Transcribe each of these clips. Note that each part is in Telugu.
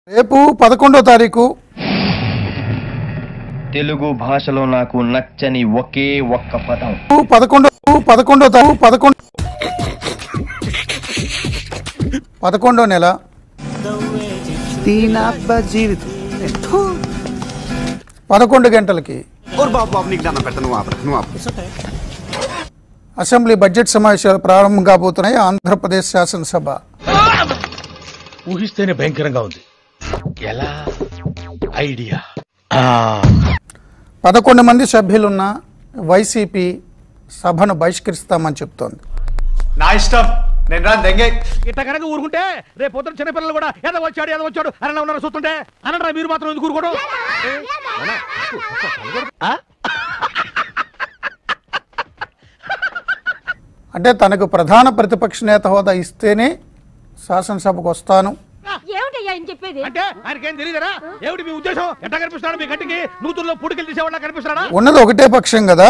రేపు 11వ తారీఖు తెలుగు భాషలో నాకు నచ్చని ఒకే ఒక్క పదం 11వ నెల జీవితం 11 గంటలకి అసెంబ్లీ బడ్జెట్ సమావేశాలు ప్రారంభం కాబోతున్నాయి. ఆంధ్రప్రదేశ్ శాసనసభ ఊహిస్తేనే భయంకరంగా ఉంది. ఎలా ఐడియా 11 మంది సభ్యులున్న వైసీపీ సభను బహిష్కరిస్తామని చెప్తోంది. నా ఇష్టం, నేను రా దెంగే. ఇట్లా కనుక ఊరుకుంటే రేపు పొద్దున చిన్నపిల్లలు కూడా ఏదో వచ్చాడు అని ఉన్నారు చూస్తుంటే అనరా మీరు మాత్రం ఎందుకు ఊరుకోవడం? అంటే తనకు ప్రధాన ప్రతిపక్ష నేత హోదా ఇస్తేనే శాసనసభకు వస్తాను. అంటే ఆయనకేం తెలియదురా? ఏమిటి మీ ఉద్దేశం? ఎట్లా కనిపిస్తున్నాడు మీ గట్టికి? నూతుల్లో పుడికలు తీసేవాళ్ళ కనిపిస్తున్నాడా? ఉన్నది ఒకటే పక్షం కదా,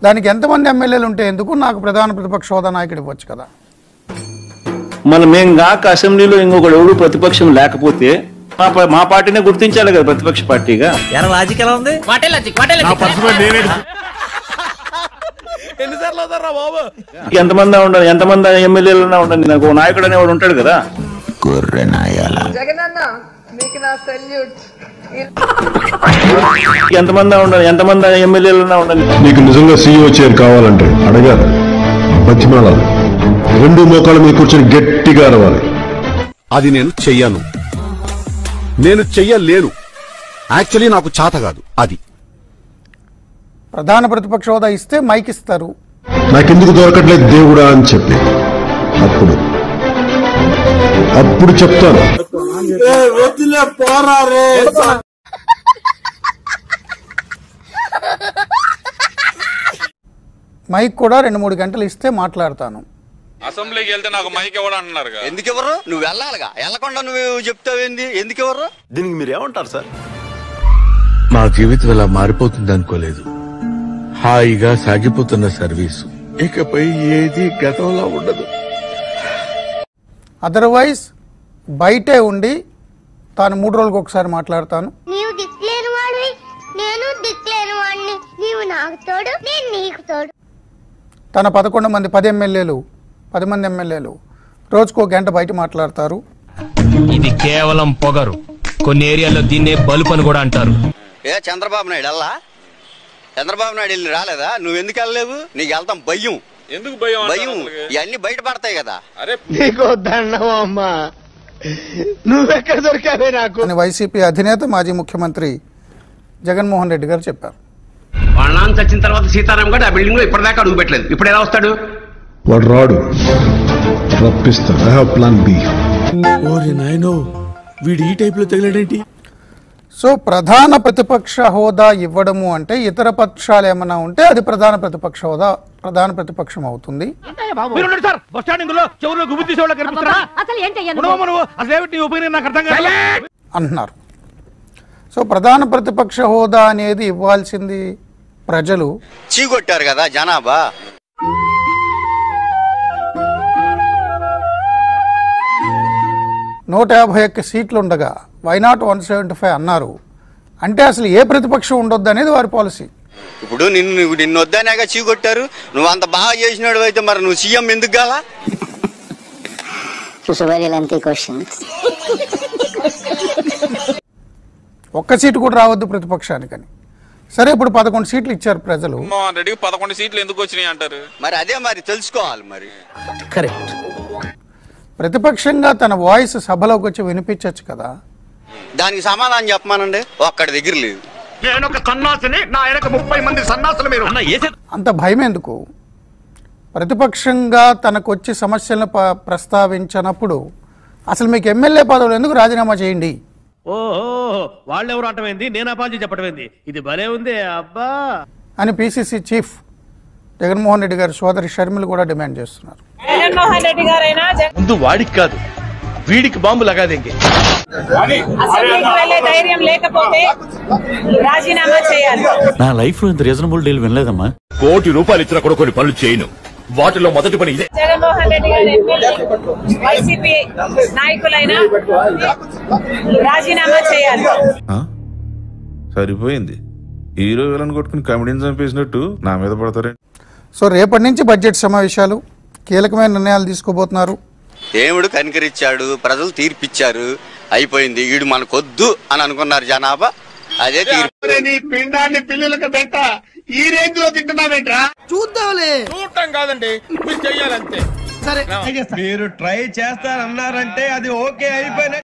దానికి ఎంతమంది ఎమ్మెల్యేలు ఉంటే ఎందుకు? నాకు ప్రధాన ప్రతిపక్ష హోదా నాయకుడు ఇవ్వచ్చు కదా. మేము కాక అసెంబ్లీలో ఇంకొకడు ఎవరు ప్రతిపక్షం లేకపోతే మా పార్టీనే గుర్తించాలి కదా ప్రతిపక్ష పార్టీగా. లాజిక్ ఎలా ఉంది? ఎంతమంది ఉండాలి, ఎంతమంది ఎమ్మెల్యేలు ఉండండి, నాకు నాయకుడు అనేవాడు ఉంటాడు కదా. ఎంతమంది ఉండాలి, ఎంతమంది ఎమ్మెల్యేలు ఉండండి. నీకు నిజంగా సీఈఓ చైర్ కావాలంటే అడగాలి, బతిమాలాలి, 2 మోకాళ్ళ మీద కూర్చొని గట్టిగా అరవాలి. అది నేను చెయ్యను, నేను చెయ్యలేను. యాక్చువల్లీ నాకు చేత కాదు. అది ప్రధాన ప్రతిపక్ష హోదా ఇస్తే మైక్ ఇస్తారు. నాకెందుకు దొరకట్లేదు దేవుడా అని చెప్పి అప్పుడు చెప్తాను. మైక్ కూడా 2-3 గంటలు ఇస్తే మాట్లాడతాను. అసెంబ్లీకి వెళ్తే నాకు మైక్ ఇవ్వడం అంటున్నారు. ఎందుకు ఎవరు? నువ్వు వెళ్ళాలిగా, వెళ్ళకుండా నువ్వు చెప్తావేంది? ఎందుకు ఎవరు? దీనికి మీరు ఏమంటారు సార్? మా జీవితం ఇలా మారిపోతుంది అనుకోలేదు. హాయిగా సాగిపోతున్న సర్వీసు ఇకపై ఏది గతంలో ఉండదు. అదర్వైజ్ బయటే ఉండి తాను 3 రోజులకు ఒకసారి మాట్లాడతాను. నీవు దిక్కులేని వాడివి, నేను దిక్కులేని వాడిని. నీవు నాకు తోడు, నేను నీకు తోడు. తన 10 మంది ఎమ్మెల్యేలు రోజుకో గంట బయట మాట్లాడతారు. ఇది కేవలం పొగరు. కొన్ని ఏరియాలో దీన్నే బలుపని కూడా అంటారు. చంద్రబాబు నాయుడు వెళ్ళి రాలేదా? నువ్వు ఎందుకు వెళ్ళలేవు? నీకు వెళ్తాం భయం. ఎందుకు భయం? భయం ఇవన్నీ బయట పడతాయి కదా. నీకు దండమమ్మా, నువ్వెక్కడ దొరికావే నాకు అని వైసీపీ అధినేత మాజీ ముఖ్యమంత్రి జగన్మోహన్ రెడ్డి గారు చెప్పారు. వాళ్ళ నాన్న చచ్చిన తర్వాత సీతారాం గారు ఆ బిల్డింగ్ లో ఇప్పటిదాకా అడుగు పెట్టలేదు. ఇప్పుడు ఎలా వస్తాడు? వాడు రాడు, రప్పిస్తా. I have plan B. ఓరి నాయనో, వీడు ఈ టైప్ లో తగిలాడేంటి? సో ప్రధాన ప్రతిపక్ష హోదా ఇవ్వడము అంటే ఇతర పక్షాలు ఏమైనా ఉంటే అది ప్రధాన ప్రతిపక్ష హోదా, ప్రధాన ప్రతిపక్షం అవుతుంది అంటున్నారు. సో ప్రధాన ప్రతిపక్ష హోదా అనేది ఇవ్వాల్సింది ప్రజలు. చీకొట్టారు కదా జనాభా. నూట 51 సీట్లు ఉండగా వైనాట్ 175 అన్నారు. అంటే అసలు ఏ ప్రతిపక్షం ఉండొద్దు అనేది వారి పాలసీ. ఇప్పుడు నిన్ను వద్దనేగా చీకొట్టారు. నువ్వు అంత బాగా చేసినాడు అయితే మరి నువ్వు సీఎం ఎందుకు కాలా? ఒక్క సీటు కూడా రావద్దు ప్రతిపక్షానికని. సరే, ఇప్పుడు 11 సీట్లు ఇచ్చారు ప్రజలు. 11 సీట్లు ఎందుకు వచ్చినాయి అంటారు? మరి అదే మరి తెలుసుకోవాలి. మరి కరెక్ట్. ప్రతిపక్షంగా తన వాయిస్ సభలోకి వచ్చి వినిపించచ్చు కదా. దానికి సమాధానం చెప్పమానండి. ఒక్కడి దగ్గర లేదు. అంత భయం ఎందుకు? ప్రతిపక్షంగా తనకు వచ్చి సమస్యలను ప్రస్తావించినప్పుడు అసలు మీకు ఎమ్మెల్యే పదవులు ఎందుకు రాజీనామా చేయండి? ఓహో, వాళ్ళెవరు అంటమైంది, నేను అపాలజీ చెప్పడమైంది. ఇది భలే ఉంది అబ్బా అని పిసిసి చీఫ్ జగన్మోహన్ రెడ్డి గారి సోదరి షర్మిల కూడా డిమాండ్ చేస్తున్నారు. జగన్మోహన్ రెడ్డి గారైనా ముందు వాడికి కాదు వీడికి బాంబు లగాదేంగే. అసెంబ్లీకి వెళ్ళే ధైర్యం లేకపోతే రాజీనామా చేయాలి. నా లైఫ్ లో ఇంత రీజనబుల్ డీల్ వినలేదమ్మా. ₹1 కోటి ఇచ్చినా కూడా కొన్ని పనులు చేయను. వాటిలో మొదటి పని ఇదే. జగన్మోహన్ రెడ్డి గారు వైసీపీ నాయకులైనా రాజీనామా చేయాలి. సరిపోయింది. హీరో విలన్ కొట్టుకుని కమెడీని చంపేసినట్టు నా మీద పడతారే. సో రేపటి నుంచి బడ్జెట్ సమావేశాలు, కీలకమైన నిర్ణయాలు తీసుకోబోతున్నారు. దేవుడు కనికరిచ్చాడు, ప్రజలు తీర్పిచ్చారు, అయిపోయింది. వీడు మనకొద్దు అని అనుకున్నారు జనాభా, అదే తీర్పు. పిండాన్ని పిల్లలకు పెట్ట ఈ రేంజ్ లో తింటున్నావేంట్రా? చూద్దాంలే. చూడటం కాదండి, మీరు చెయ్యాలంతే. సరే మీరు ట్రై చేస్తారన్నారంటే అది ఓకే అయిపోయిన